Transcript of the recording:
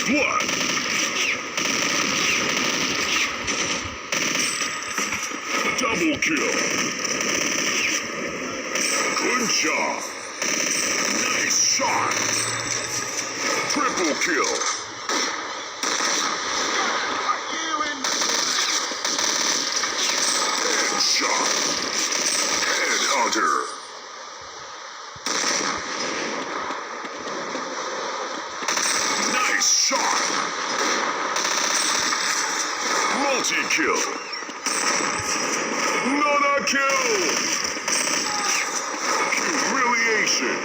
First blood. Double kill. Good job. Nice shot. Triple kill. Headshot. Headhunter. Nice shot. Multi-kill. Not a kill. Humiliation.